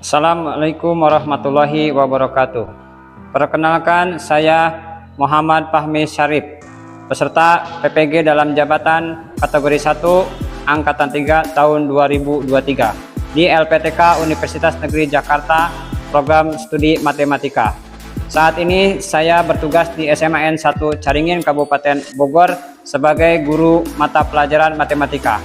Assalamualaikum warahmatullahi wabarakatuh. Perkenalkan, saya Muhammad Fahmi Syarif, peserta PPG dalam jabatan kategori 1 Angkatan 3 tahun 2023 di LPTK Universitas Negeri Jakarta, program studi matematika. Saat ini saya bertugas di SMAN 1 Caringin, Kabupaten Bogor sebagai guru mata pelajaran matematika.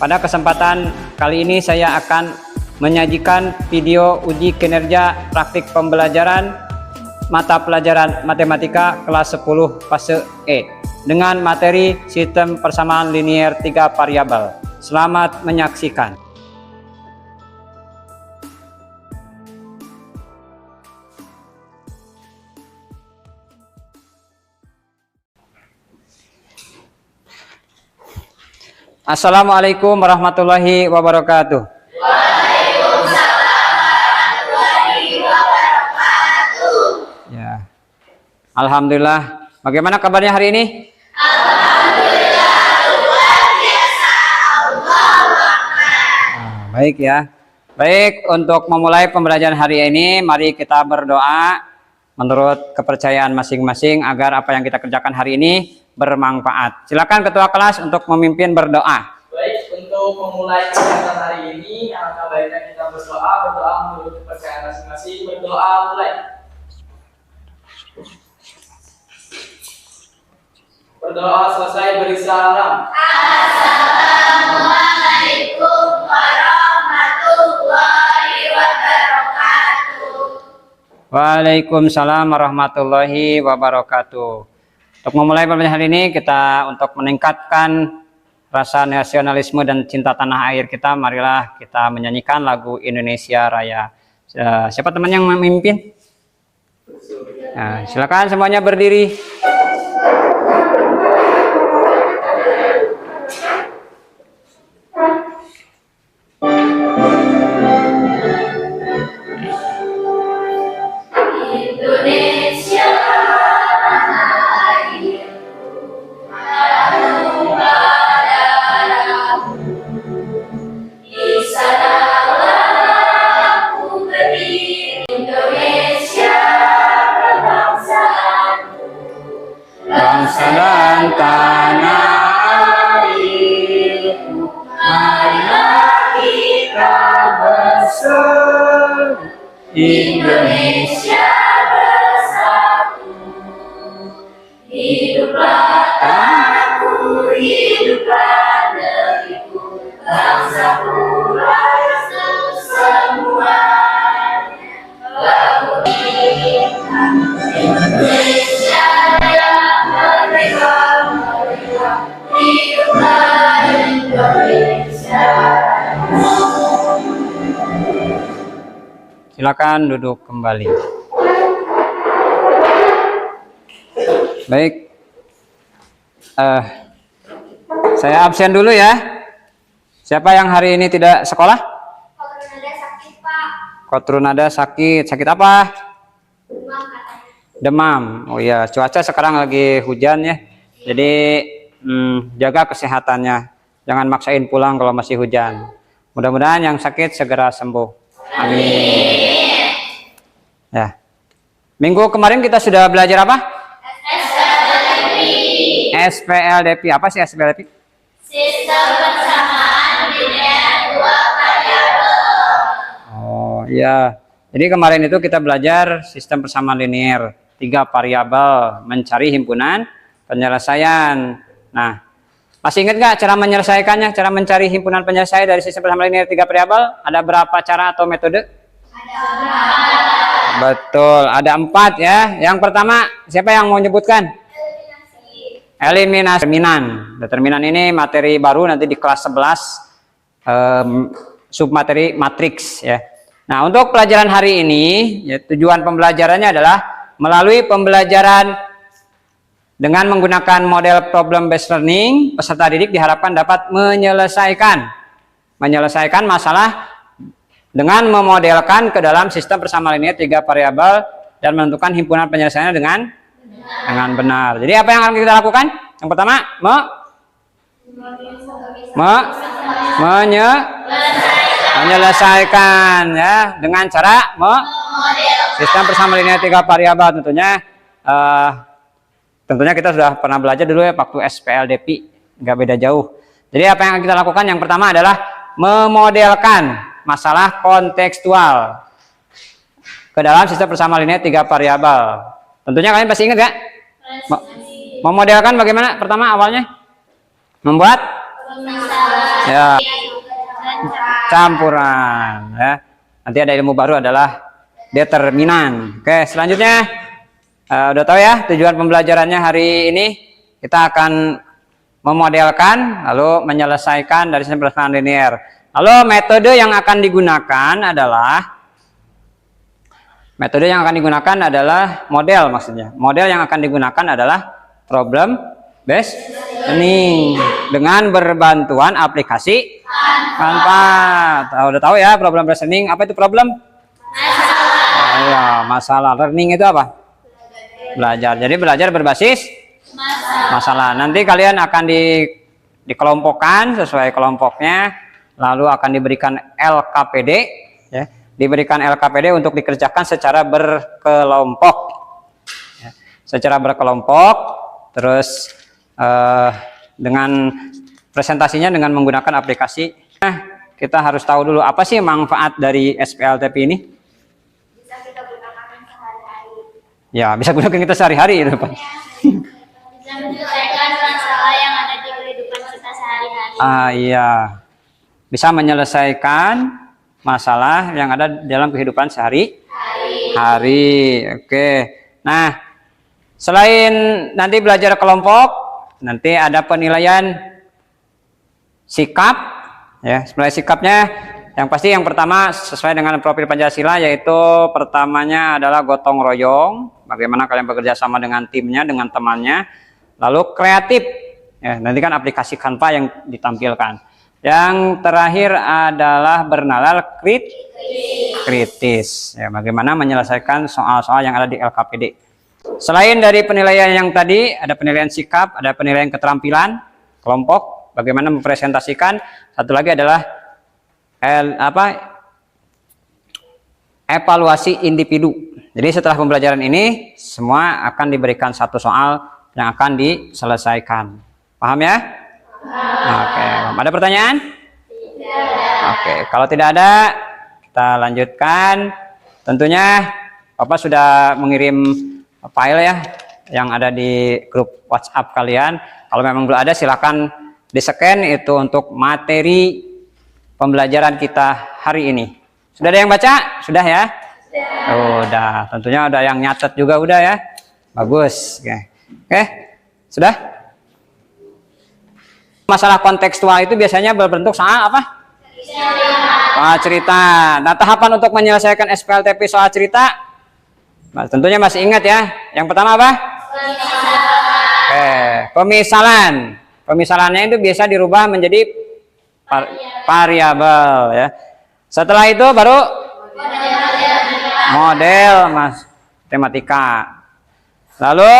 Pada kesempatan kali ini saya akan menyajikan video uji kinerja praktik pembelajaran mata pelajaran matematika kelas 10 fase E dengan materi sistem persamaan linier 3 variabel. Selamat menyaksikan. Assalamualaikum warahmatullahi wabarakatuh. Alhamdulillah. Bagaimana kabarnya hari ini? Alhamdulillah luar biasa. Baik ya. Baik, untuk memulai pembelajaran hari ini, mari kita berdoa menurut kepercayaan masing-masing agar apa yang kita kerjakan hari ini bermanfaat. Silakan ketua kelas untuk memimpin berdoa. Baik, untuk memulai kegiatan hari ini, alangkah baiknya kita berdoa menurut kepercayaan masing-masing. Berdoa mulai. Berdoa selesai, beri salam. Assalamualaikum warahmatullahi wabarakatuh. Waalaikumsalam warahmatullahi wabarakatuh. Untuk memulai pembelajaran hari ini, kita untuk meningkatkan rasa nasionalisme dan cinta tanah air kita, marilah kita menyanyikan lagu Indonesia Raya. Siapa teman yang memimpin? Nah, silakan semuanya berdiri. Indonesia tanah airku, tanah darahku, di sanalah aku berdiri. Indonesia kebangsaanku, Bangsa dan tanah airku, marilah kita bersatu. Indonesia bersatu. Hiduplah tanahku, hiduplah negeriku, bangsaku, rakyatku semuanya. Bangun Indonesia yang merdeka, merdeka. Hiduplah Indonesia. Silakan duduk kembali. Baik, saya absen dulu ya. Siapa yang hari ini tidak sekolah? Kotrunada sakit, Pak. Kotrunada sakit. Sakit apa? Demam katanya. Demam. Oh iya, cuaca sekarang lagi hujan ya. Jadi jaga kesehatannya. Jangan maksain pulang kalau masih hujan. Mudah-mudahan yang sakit segera sembuh. Amin. Ya. Minggu kemarin kita sudah belajar apa? SPLDP. Apa sih SPLDP? Sistem persamaan linear 2 variabel. Oh iya. Jadi kemarin itu kita belajar sistem persamaan linear 3 variabel, mencari himpunan penyelesaian. Nah, masih ingat nggak cara menyelesaikannya? Cara mencari himpunan penyelesaian dari sistem persamaan linear 3 variabel? Ada berapa cara atau metode? Betul, ada 4 ya. Yang pertama, siapa yang mau menyebutkan? Eliminasi determinan ini materi baru nanti di kelas 11 submateri matriks ya. Nah, untuk pelajaran hari ini ya, tujuan pembelajarannya adalah melalui pembelajaran dengan menggunakan model problem based learning, peserta didik diharapkan dapat menyelesaikan masalah dengan memodelkan ke dalam sistem persamaan linear 3 variabel dan menentukan himpunan penyelesaiannya dengan benar. Jadi apa yang akan kita lakukan? Yang pertama, Menyelesaikan ya dengan cara sistem bersama linear 3 variabel tentunya. Tentunya kita sudah pernah belajar dulu ya waktu SPLDP, nggak beda jauh. Jadi apa yang kita lakukan yang pertama adalah memodelkan masalah kontekstual ke dalam sistem bersama linear 3 variabel. Tentunya kalian pasti ingat gak? Memodelkan bagaimana? Pertama awalnya membuat ya campuran ya. Nanti ada ilmu baru adalah determinan. Oke, selanjutnya udah tahu ya tujuan pembelajarannya hari ini. Kita akan memodelkan lalu menyelesaikan dari sistem bersama linear. Lalu metode yang akan digunakan adalah model, maksudnya model yang akan digunakan adalah problem based learning dengan berbantuan aplikasi Canva. Udah tahu ya problem based learning. Apa itu problem? Masalah. Learning itu apa? Belajar. Jadi belajar berbasis masalah. Nanti kalian akan dikelompokkan sesuai kelompoknya, lalu akan diberikan LKPD ya. Diberikan LKPD untuk dikerjakan secara berkelompok ya. Secara berkelompok, terus dengan presentasinya dengan menggunakan aplikasi. Kita harus tahu dulu apa sih manfaat dari SPLTP ini. Bisa kita gunakan sehari-hari. Ya, bisa gunakan kita sehari-hari ya, Pak. Bisa menyelesaikan masalah yang ada di kehidupan kita sehari-hari. Iya. Bisa menyelesaikan masalah yang ada dalam kehidupan sehari-hari. Oke. Nah, selain nanti belajar kelompok, nanti ada penilaian sikap ya. Sebenarnya sikapnya yang pasti yang pertama sesuai dengan profil Pancasila, yaitu pertamanya adalah gotong royong, bagaimana kalian bekerja sama dengan timnya, dengan temannya. Lalu kreatif ya, nanti kan aplikasi Canva yang ditampilkan. Yang terakhir adalah bernalar kritis ya, bagaimana menyelesaikan soal-soal yang ada di LKPD. Selain dari penilaian yang tadi, ada penilaian sikap, ada penilaian keterampilan kelompok, bagaimana mempresentasikan. Satu lagi adalah evaluasi individu. Jadi setelah pembelajaran ini semua akan diberikan satu soal yang akan diselesaikan. Paham ya? Oke, ada pertanyaan? Oke, kalau tidak ada kita lanjutkan. Tentunya Bapak sudah mengirim file ya yang ada di grup WhatsApp kalian. Kalau memang belum ada silakan di-scan itu untuk materi pembelajaran kita hari ini. Sudah ada yang baca? Sudah ya? Sudah. Tentunya ada yang nyatet juga udah ya. Bagus. Oke. Sudah? Masalah kontekstual itu biasanya berbentuk soal apa? Soal cerita. Nah, tahapan untuk menyelesaikan SPLTP soal cerita, nah, tentunya masih ingat ya. Yang pertama apa? Pemisalan. Pemisalannya itu biasa dirubah menjadi variabel ya. Setelah itu baru model matematika. Lalu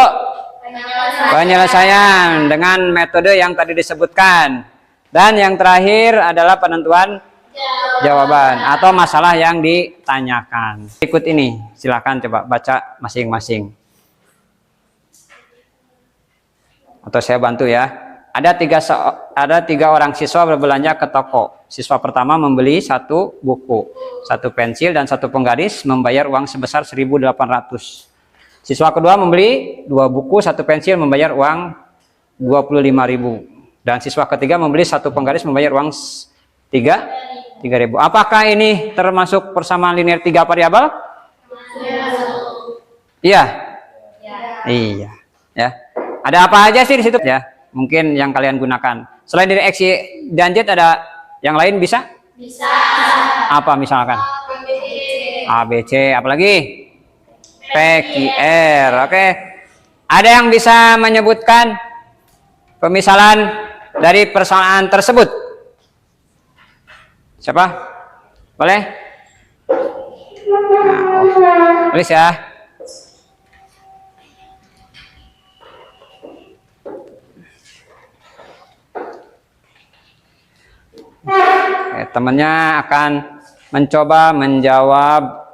penyelesaian dengan metode yang tadi disebutkan. Dan yang terakhir adalah penentuan jawaban atau masalah yang ditanyakan. Ikut ini, silahkan coba baca masing-masing. Atau saya bantu ya. Ada tiga orang siswa berbelanja ke toko. Siswa pertama membeli 1 buku, 1 pensil, dan 1 penggaris, membayar uang sebesar 1.800. Siswa kedua membeli 2 buku, 1 pensil, membayar uang 25.000. Dan siswa ketiga membeli 1 penggaris, membayar uang 3.000. Apakah ini termasuk persamaan linear 3 variabel? Iya. Iya. Ya. Ada apa aja sih di situ? Ya, mungkin yang kalian gunakan. Selain dari X, Y, dan Z ada yang lain bisa? Bisa. Apa misalkan? A, B, C, apalagi? P, Q, R. Oke. Ada yang bisa menyebutkan pemisalan dari persoalan tersebut? Siapa? Boleh? Nah, tulis ya. Temannya akan mencoba menjawab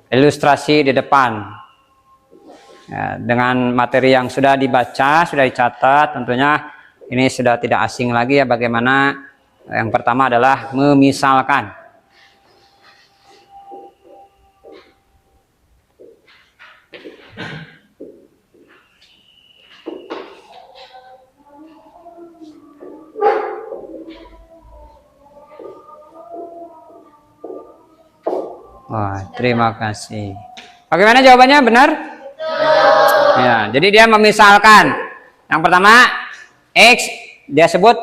ilustrasi di depan. Ya, dengan materi yang sudah dibaca, sudah dicatat, tentunya ini sudah tidak asing lagi ya bagaimana. Yang pertama adalah memisalkan. Wah, terima kasih. Bagaimana jawabannya? Benar? Ya, jadi dia memisalkan. Yang pertama, X dia sebut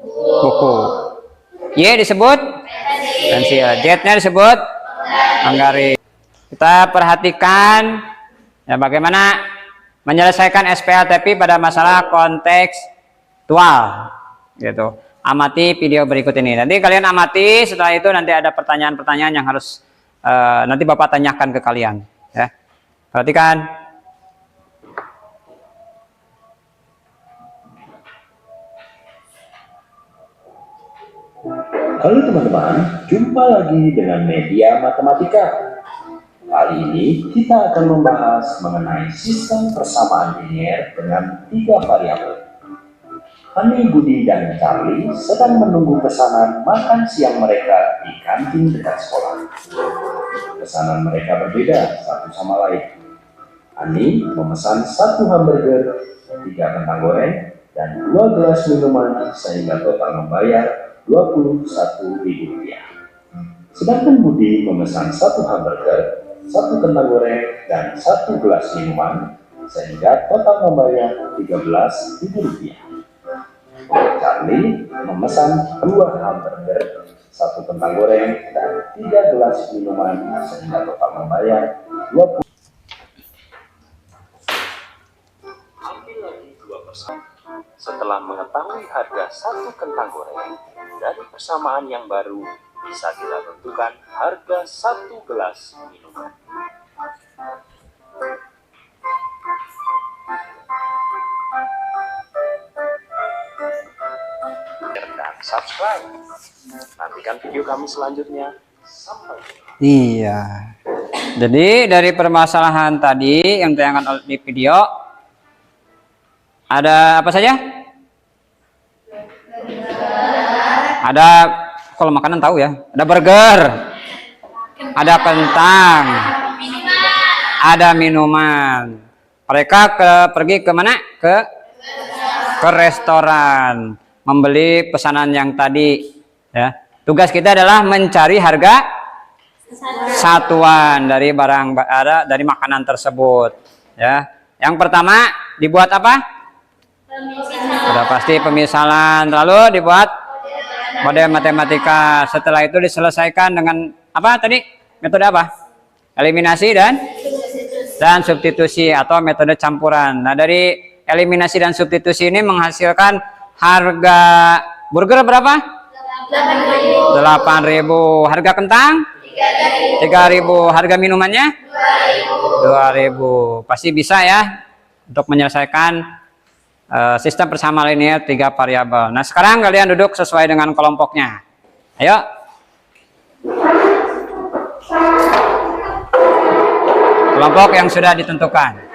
buku. Y disebut pensil. Z-nya disebut penggaris. Kita perhatikan ya bagaimana menyelesaikan SPLTP pada masalah kontekstual gitu. Amati video berikut ini. Nanti kalian amati, setelah itu nanti ada pertanyaan-pertanyaan yang harus nanti Bapak tanyakan ke kalian ya. Perhatikan. Halo teman-teman, jumpa lagi dengan media matematika. Kali ini kita akan membahas mengenai sistem persamaan linier dengan 3 variabel. Hani, Budi, dan Charlie sedang menunggu pesanan makan siang mereka di kantin dekat sekolah. Pesanan mereka berbeda satu sama lain. Hani memesan 1 hamburger, 3 kentang goreng, dan 2 gelas minuman sehingga total membayar Rp21.000. Sedangkan Budi memesan 1 hamburger, 1 kentang goreng, dan 1 gelas minuman sehingga total membayar Rp13.000. Charlie memesan 2 hamburger, 1 kentang goreng, dan 3 gelas minuman sehingga total membayar 20. Ambil lagi 2 persamaan. Setelah mengetahui harga 1 kentang goreng, dari persamaan yang baru bisa kita tentukan harga 1 gelas minuman. Dan subscribe. Nantikan video kami selanjutnya. Sampai jumpa. Iya. Jadi dari permasalahan tadi yang ditayangkan di video ada apa saja? Ada, kalau makanan tahu ya, ada burger, ada kentang, ada minuman. Mereka pergi ke mana? Ke restoran, membeli pesanan yang tadi. Ya, tugas kita adalah mencari harga satuan dari dari makanan tersebut. Ya, yang pertama dibuat apa? Sudah pasti pemisalan. Lalu dibuat model matematika. Setelah itu diselesaikan dengan apa tadi? Metode apa? Eliminasi dan substitusi atau metode campuran. Nah, dari eliminasi dan substitusi ini menghasilkan harga burger berapa? 8.000. Harga kentang? 3.000. Harga minumannya? 2.000. Pasti bisa ya untuk menyelesaikan sistem persamaan linear 3 variabel. Nah, sekarang kalian duduk sesuai dengan kelompoknya. Ayo. Kelompok yang sudah ditentukan.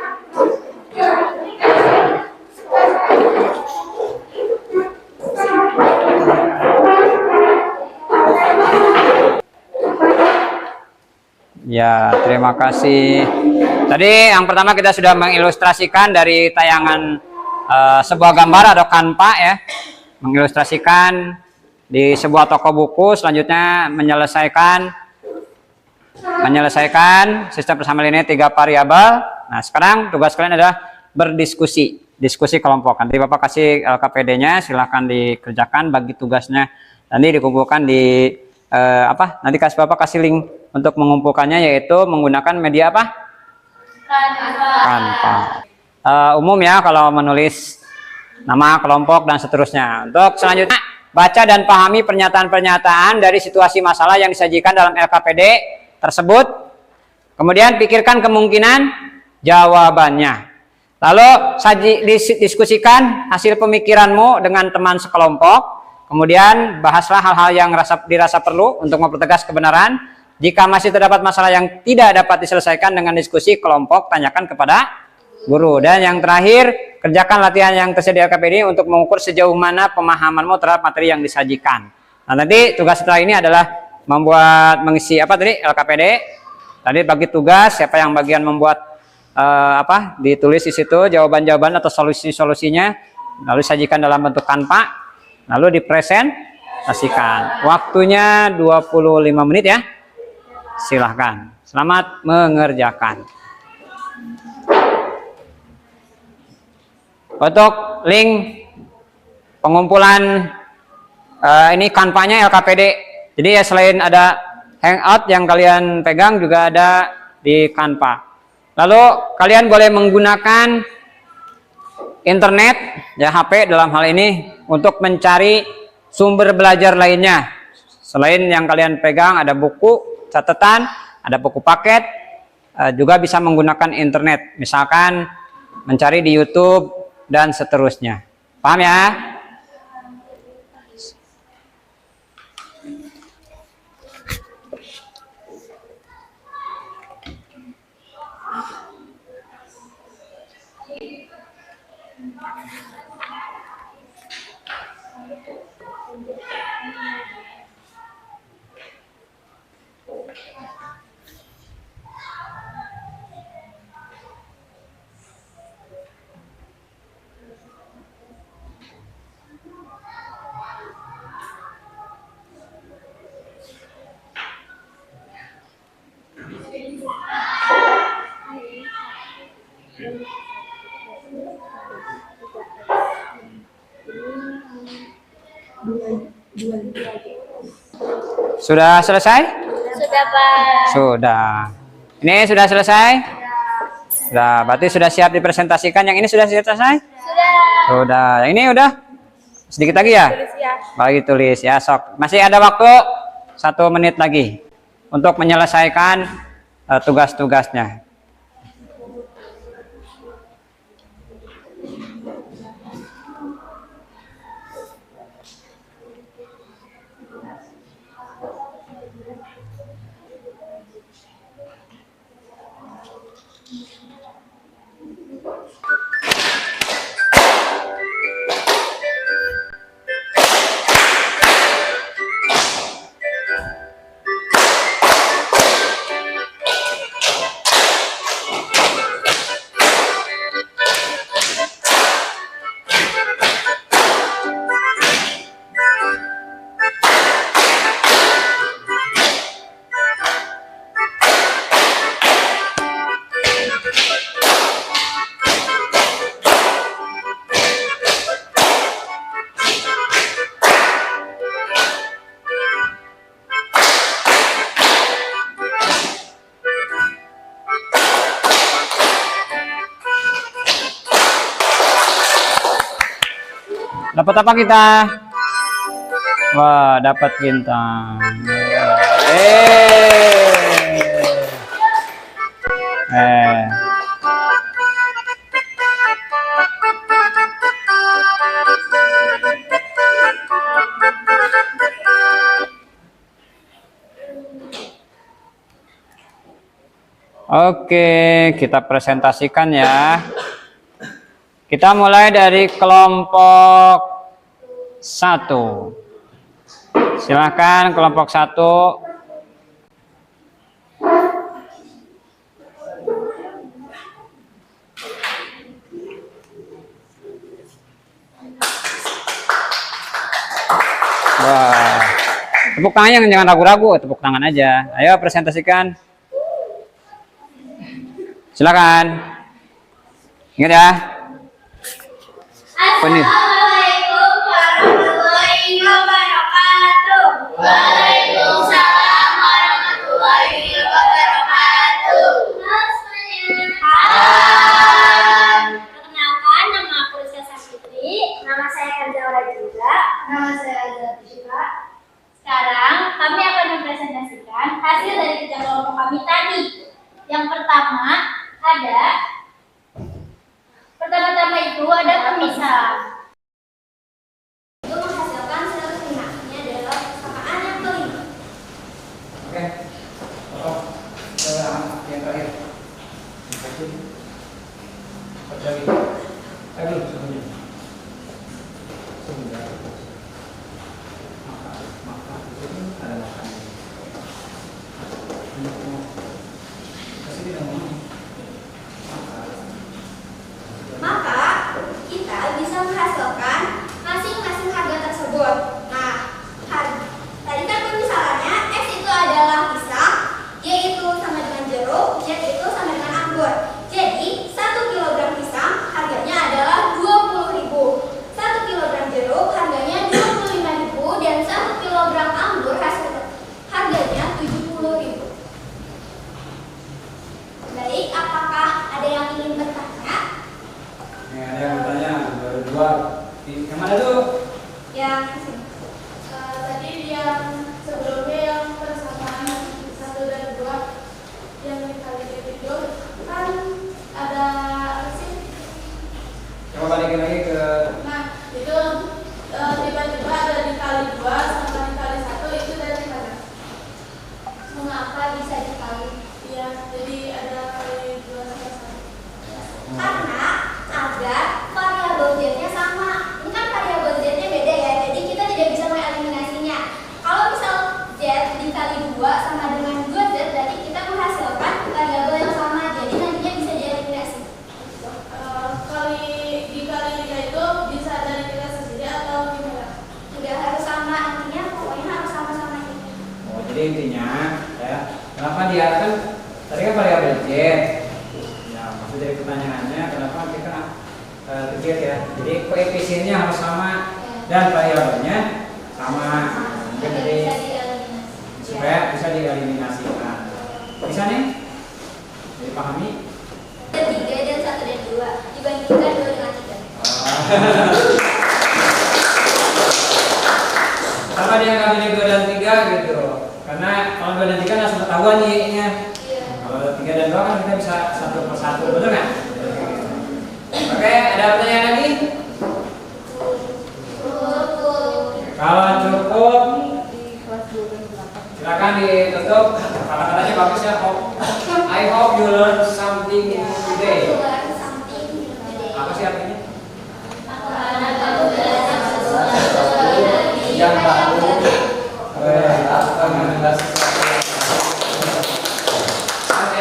Ya, terima kasih. Tadi yang pertama kita sudah mengilustrasikan dari tayangan sebuah gambar atau kanva ya, mengilustrasikan di sebuah toko buku. Selanjutnya menyelesaikan sistem persamaan linear 3 variabel. Nah, sekarang tugas kalian adalah berdiskusi, diskusi kelompok. Nanti Bapak kasih LKPD-nya, silahkan dikerjakan, bagi tugasnya nanti dikumpulkan di nanti Bapak kasih link untuk mengumpulkannya, yaitu menggunakan media apa? Canva. Umum ya kalau menulis nama kelompok dan seterusnya. Untuk selanjutnya, baca dan pahami pernyataan-pernyataan dari situasi masalah yang disajikan dalam LKPD tersebut. Kemudian pikirkan kemungkinan jawabannya. Lalu diskusikan hasil pemikiranmu dengan teman sekelompok. Kemudian bahaslah hal-hal yang dirasa perlu untuk mempertegas kebenaran. Jika masih terdapat masalah yang tidak dapat diselesaikan dengan diskusi kelompok, tanyakan kepada guru. Dan yang terakhir, kerjakan latihan yang tersedia LKPD untuk mengukur sejauh mana pemahamanmu terhadap materi yang disajikan. Nah, nanti tugas setelah ini adalah mengisi LKPD. Tadi bagi tugas, siapa yang bagian membuat ditulis di situ jawaban-jawaban atau solusi-solusinya, lalu sajikan dalam bentuk kanva. Lalu dipresentasikan. Waktunya 25 menit ya. Silahkan. Selamat mengerjakan. Untuk link pengumpulan ini kanvanya LKPD. Jadi ya selain ada Hangout yang kalian pegang juga ada di Canva. Lalu kalian boleh menggunakan internet ya, HP dalam hal ini untuk mencari sumber belajar lainnya. Selain yang kalian pegang ada buku catatan, ada buku paket, juga bisa menggunakan internet. Misalkan mencari di YouTube dan seterusnya. Paham ya? Sudah selesai? Sudah, Pak. Sudah. Ini sudah selesai? Sudah. Berarti sudah siap dipresentasikan. Yang ini sudah siap selesai? Sudah. Sudah. Yang ini udah? Sedikit lagi ya? Tulis ya. Bagi tulis ya, sok. Masih ada waktu 1 menit lagi untuk menyelesaikan tugas-tugasnya. Dapat apa kita? Wah, dapat bintang. Oke, kita presentasikan ya. Kita mulai dari kelompok 1. Silakan kelompok 1. Wah, tepuk tangannya jangan ragu-ragu, tepuk tangan aja. Ayo presentasikan. Silakan. Ingat ya. Assalamualaikum warahmatullahi wabarakatuh. Waalaikumsalam warahmatullahi wabarakatuh. Hai. Perkenalkan, nama aku Rizka Sakitri. Nama saya Karjaura juga. Nama saya Azra juga. Sekarang kami akan mempresentasikan hasil dari kerja kelompok kami tadi. Yang pertama pertama-tama itu ada pemisahan. Itu menghasilkan 150 Maka kita bisa menghasilkan masing-masing harga tersebut. Nah, tadi kan pemisalannya X itu adalah pisang, Y itu sama dengan jeruk, Z itu sama dengan anggur. Jadi 1 kilogram pisang harganya adalah 20.000, 1 kilogram jeruk harganya 25.000, dan 1 kilogram anggur harganya 70.000. Baik, apakah ada yang ingin bertanya? Ya, ada yang bertanya, baru dua. Yang mana tuh? Yang tadi yang sebelumnya yang persamaan 1 dan 2 yang dikali itu kan ada apa sih? Coba balikin lagi ke Nah, itu tiba-tiba ada dikali 2 sama dikali 1, itu dari mana? Mengapa bisa dikali? Iya, jadi ada kali 2 sama 1. Karena agar variabel Z-nya sama. Ini kan variabel Z-nya beda ya, jadi kita tidak bisa mengeliminasinya. Kalau misal Z dikali 2 sama dengan 2Z, berarti kita menghasilkan variabel yang sama, jadi nantinya bisa dieliminasi. Kali dikali 3 itu bisa dari kita sendiri atau gimana? Tidak harus sama, nantinya pokoknya harus sama-sama ini. Oh, jadi intinya ya, kenapa dia kan tadi kan variabel Z. Ya, maksud dari pertanyaannya kenapa kita Z ya. Jadi koefisiennya harus sama dan variabelnya sama. Mungkin Jadi dari bisa dieliminasi. supaya bisa dieliminasikan. Bisa nih? Dipahami? Ada 3 dan 1 dan 2 dibandingkan 2 dengan 3. Kenapa dia nggak milih 2 dan 3 gitu? Karena kalau 2 dan 3 langsung ketahuan Y-nya. Iya. Kalau 3 dan 2 kan kita bisa satu per satu, betul nggak? Oke, ada pertanyaan lagi? Kalau cukup, silakan ditutup. Kata-katanya bagus ya. I hope you learn something today. Apa sih artinya? Yang baru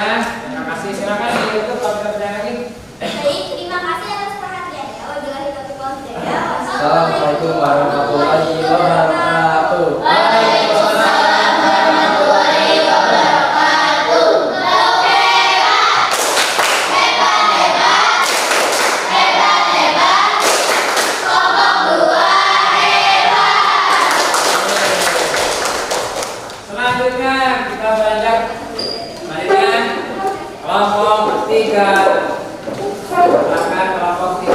Ya, terima kasih. Silakan ditutup kalau ada pertanyaan lagi. Baik, terima kasih atas perhatiannya. Wabillahi taufiq wal hidayah. Assalamualaikum warahmatullahi wabarakatuh. Waalaikumsalam warahmatullahi wabarakatuh. Hebat. Kelompok 2 hebat. Selanjutnya kita beranjak selanjutnya kelompok 3. Silakan kelompok 3.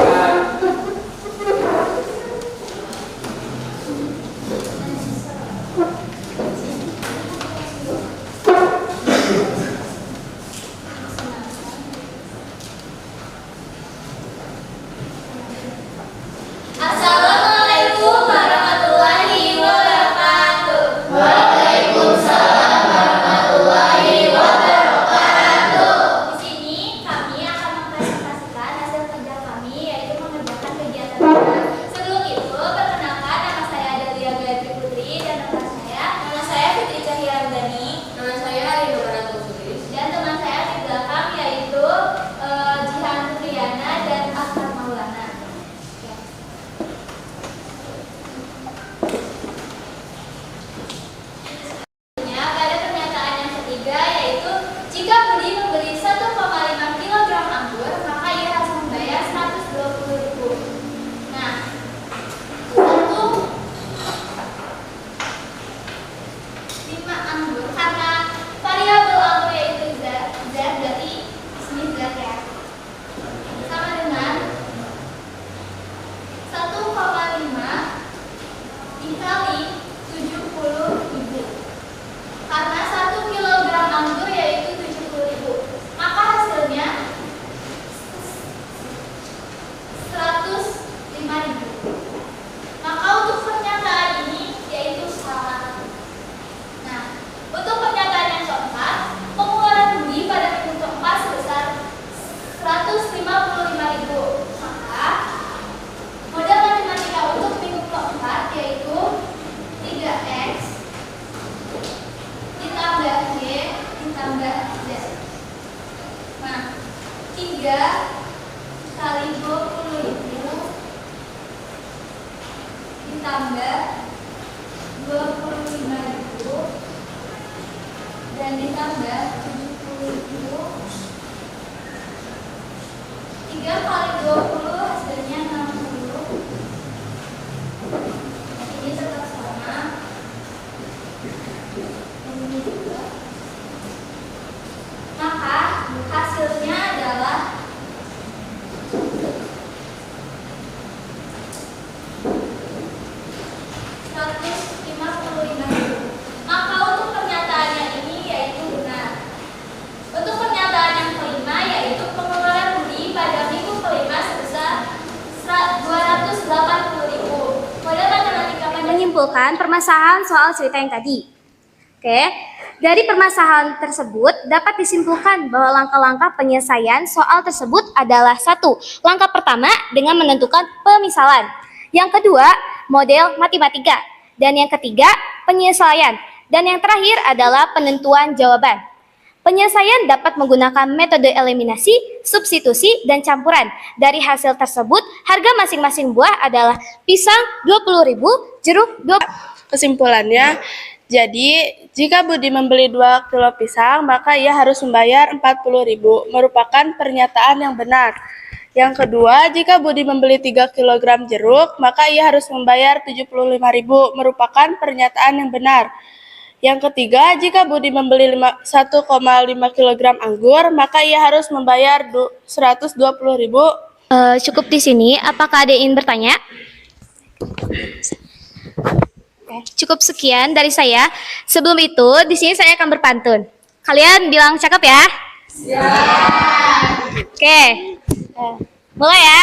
Assalamualaikum warahmatullahi wabarakatuh. Waalaikumsalam warahmatullahi wabarakatuh. Di sini kami akan mempresentasikan hasil kerja kali 20.000 ditambah 25.000 dan ditambah 70.000. 3 kali 20 hasilnya 60. Ini tetap sama. Ini juga. Maka hasilnya adalah 155.000. Maka untuk pernyataannya ini yaitu benar. Untuk pernyataan yang kelima yaitu pengeluaran Budi pada minggu kelima sebesar 280.000. Model matematika menyimpulkan permasalahan soal cerita yang tadi. Oke, dari permasalahan tersebut dapat disimpulkan bahwa langkah-langkah penyelesaian soal tersebut adalah: 1. Langkah pertama dengan menentukan pemisalan. Yang kedua, model matematika. Dan yang ketiga, penyelesaian. Dan yang terakhir adalah penentuan jawaban. Penyelesaian dapat menggunakan metode eliminasi, substitusi, dan campuran. Dari hasil tersebut, harga masing-masing buah adalah pisang 20.000, jeruk 20. Kesimpulannya, jadi jika Budi membeli 2 kilo pisang, maka ia harus membayar 40.000, merupakan pernyataan yang benar. Yang kedua, jika Budi membeli 3 kg jeruk, maka ia harus membayar 75.000, merupakan pernyataan yang benar. Yang ketiga, jika Budi membeli 1,5 kg anggur, maka ia harus membayar 120.000. Cukup di sini. Apakah ada yang ingin bertanya? Cukup sekian dari saya. Sebelum itu, di sini saya akan berpantun. Kalian bilang cakep ya? Siap. Oke. Mulai ya.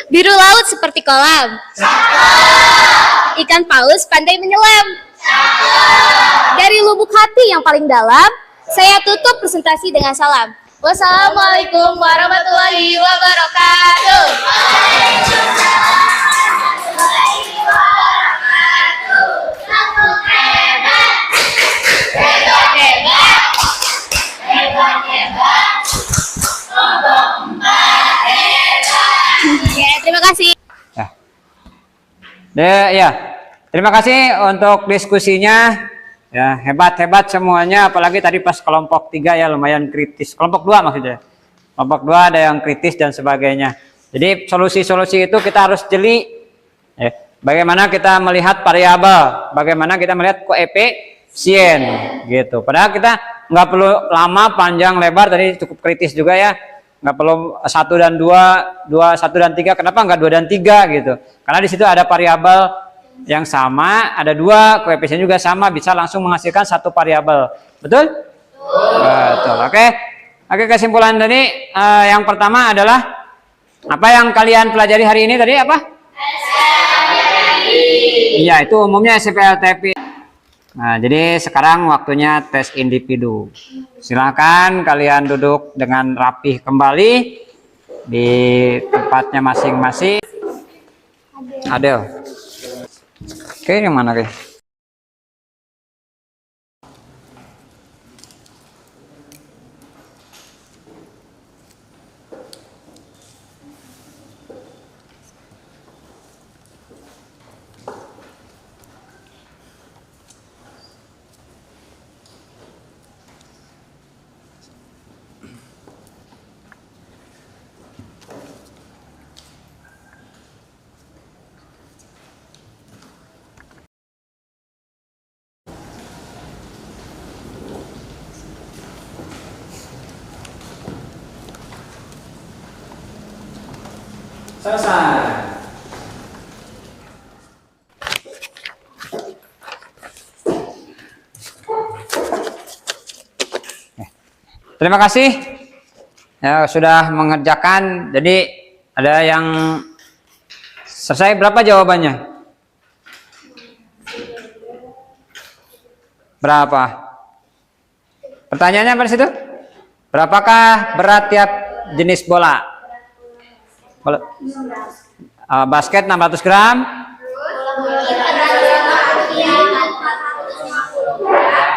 Biru laut seperti kolam. Cakep. Ikan paus pandai menyelam. Cakep. Dari lubuk hati yang paling dalam, saya tutup presentasi dengan salam. Wassalamualaikum warahmatullahi wabarakatuh. Terima kasih. Ya, terima kasih untuk diskusinya. Ya, hebat-hebat semuanya, apalagi tadi pas kelompok 3 ya lumayan kritis. Kelompok 2 maksudnya. Kelompok 2 ada yang kritis dan sebagainya. Jadi solusi-solusi itu kita harus jeli. Ya, bagaimana kita melihat variabel, bagaimana kita melihat koefisien gitu. Padahal kita nggak perlu lama, panjang, lebar, tadi cukup kritis juga ya. Nggak perlu 1 dan 2, 1 dan 3. Kenapa nggak 2 dan 3 gitu? Karena di situ ada variabel yang sama, ada 2, koefisien juga sama, bisa langsung menghasilkan 1 variabel. Betul? Betul. Oke, kesimpulan tadi yang pertama adalah apa yang kalian pelajari hari ini tadi apa? Iya, itu umumnya SPLTP. Nah, jadi sekarang waktunya tes individu. Silakan kalian duduk dengan rapih kembali di tempatnya masing-masing. Adel. Oke, yang mana, Oke? Selesai. Terima kasih ya, sudah mengerjakan. Jadi ada yang selesai. Berapa jawabannya? Berapa? Pertanyaannya apa di situ? Berapakah berat tiap jenis bola? Basket 600 gram.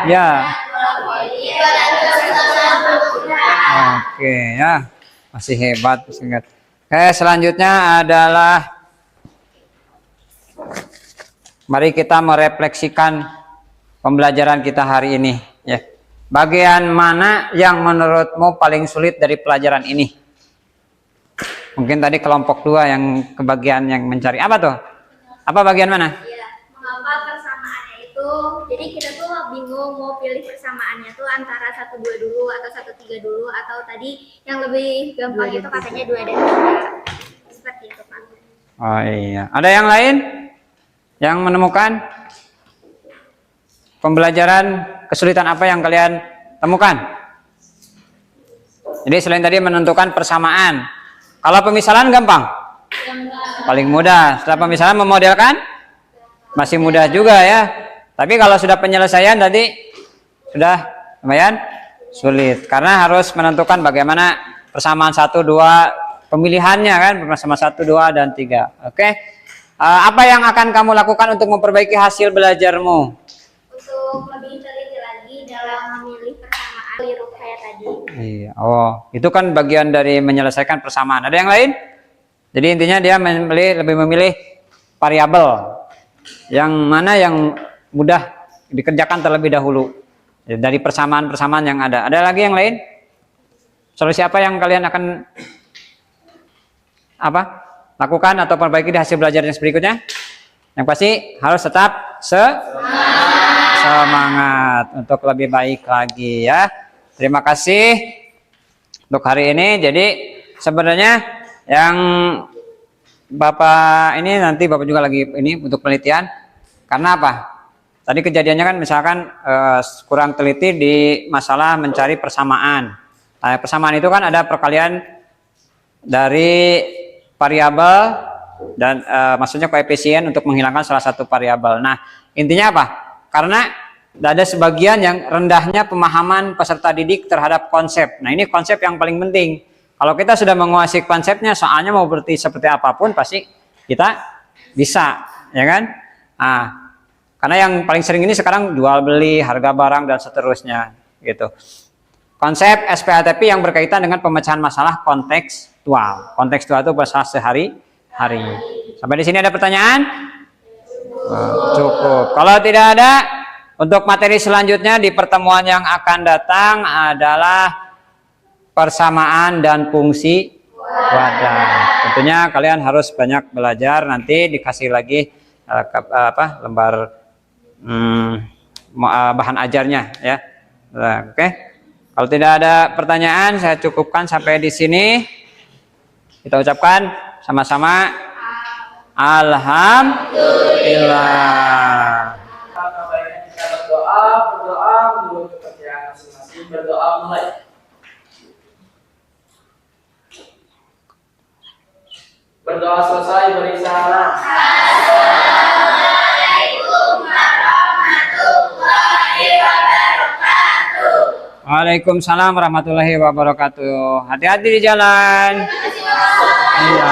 Ya. Oke ya. Masih hebat, masih ingat. Oke, selanjutnya adalah mari kita merefleksikan pembelajaran kita hari ini ya. Bagian mana yang menurutmu paling sulit dari pelajaran ini? Mungkin tadi kelompok 2 yang kebagian yang mencari apa tuh? Apa bagian mana? Iya, mengapa persamaannya itu? Jadi kita tuh bingung mau pilih persamaannya tuh antara 1 2 dulu atau 1 3 dulu atau tadi yang lebih gampang itu katanya 2 dan 3. Seperti itu, Pak. Oh iya. Ada yang lain yang menemukan pembelajaran kesulitan apa yang kalian temukan? Jadi selain tadi menentukan persamaan, kalau pemisalan gampang? Paling mudah. Setelah pemisalan memodelkan? Masih mudah juga ya. Tapi kalau sudah penyelesaian tadi sudah lumayan sulit. Karena harus menentukan bagaimana persamaan 1, 2, pemilihannya kan. Bersama 1, 2, dan 3. Oke. Apa yang akan kamu lakukan untuk memperbaiki hasil belajarmu? Untuk lebih teliti lagi dalam memilih persamaan huruf kayak tadi. Iya. Oh, itu kan bagian dari menyelesaikan persamaan. Ada yang lain? Jadi intinya dia lebih memilih variabel yang mana yang mudah dikerjakan terlebih dahulu dari persamaan-persamaan yang ada. Ada lagi yang lain? Solusi apa yang kalian akan lakukan atau perbaiki di hasil belajar yang berikutnya? Yang pasti harus tetap semangat untuk lebih baik lagi ya. Terima kasih untuk hari ini. Jadi sebenarnya yang Bapak ini nanti Bapak juga lagi ini untuk penelitian. Karena apa? Tadi kejadiannya kan misalkan kurang teliti di masalah mencari persamaan. Nah, persamaan itu kan ada perkalian dari variabel dan maksudnya koefisien untuk menghilangkan salah satu variabel. Nah, intinya apa? Karena ada sebagian yang rendahnya pemahaman peserta didik terhadap konsep. Nah, ini konsep yang paling penting. Kalau kita sudah menguasai konsepnya, soalnya mau berarti seperti apapun pasti kita bisa, ya kan? Nah, karena yang paling sering ini sekarang jual beli, harga barang dan seterusnya, gitu. Konsep SPATP yang berkaitan dengan pemecahan masalah kontekstual. Kontekstual itu bahasa sehari-hari. Sampai di sini ada pertanyaan? Cukup. Kalau tidak ada, untuk materi selanjutnya di pertemuan yang akan datang adalah persamaan dan fungsi wadah. Tentunya kalian harus banyak belajar. Nanti dikasih lagi lembar bahan ajarnya ya. Nah, oke. Kalau tidak ada pertanyaan, saya cukupkan sampai di sini. Kita ucapkan sama-sama alhamdulillah. Baiknya kita berdoa menurut kepercayaan masing-masing. Berdoa mulai. Berdoa selesai, beri salam. Waalaikumsalam warahmatullahi wabarakatuh. Hati-hati di jalan. Iya.